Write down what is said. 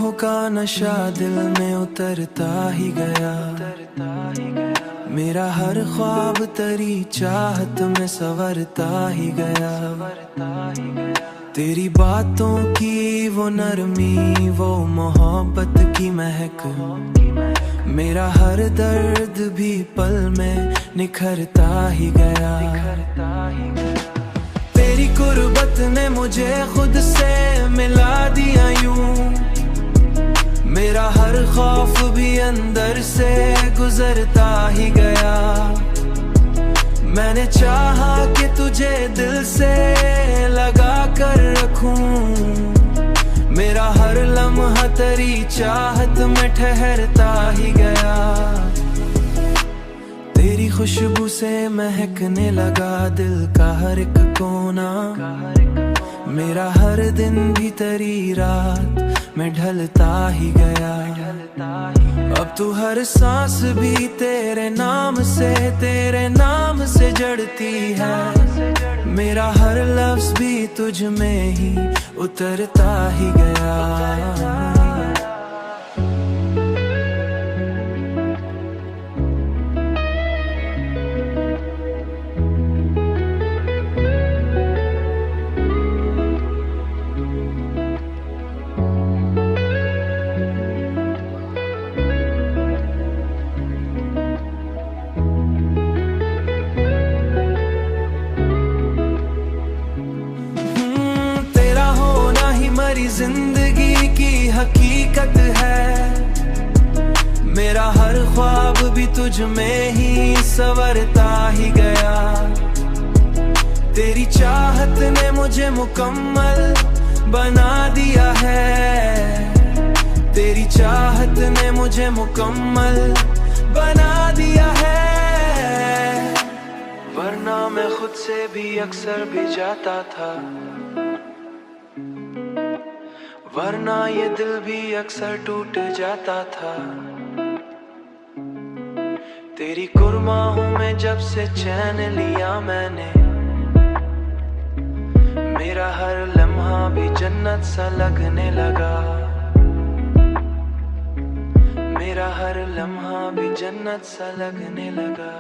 आँखों का नशा दिल में उतरता ही गया। मेरा हर ख्वाब तेरी चाहत में संवरता ही गया। तेरी बातों की वो नरमी, वो मोहब्बत की महक, मेरा हर दर्द भी पल में निखरता ही गया। तेरी कुर्बत ने मुझे खुद से मिला दिया यूं, मेरा हर खौफ भी अंदर से गुजरता ही गया। मैंने चाहा कि तुझे दिल से लगा कर रखूं, मेरा हर लम्हा तेरी चाहत में ठहरता ही गया। तेरी खुशबू से महकने लगा दिल का हर एक कोना, मेरा हर दिन भी तेरी रात में ढलता ही गया। अब तू हर सांस भी तेरे नाम से जड़ती है, मेरा हर लफ्ज भी तुझ में ही उतरता ही गया। मेरी जिंदगी की हकीकत है, मेरा हर ख्वाब भी तुझ में ही संवरता ही गया। तेरी चाहत ने मुझे मुकम्मल बना दिया है, तेरी चाहत ने मुझे मुकम्मल बना दिया है। वरना मैं खुद से भी अक्सर भी जाता था, वरना ये दिल भी अक्सर टूट जाता था। तेरी कुर्बानों में जब से चैन लिया मैंने, मेरा हर लम्हा भी जन्नत सा लगने लगा, मेरा हर लम्हा भी जन्नत सा लगने लगा।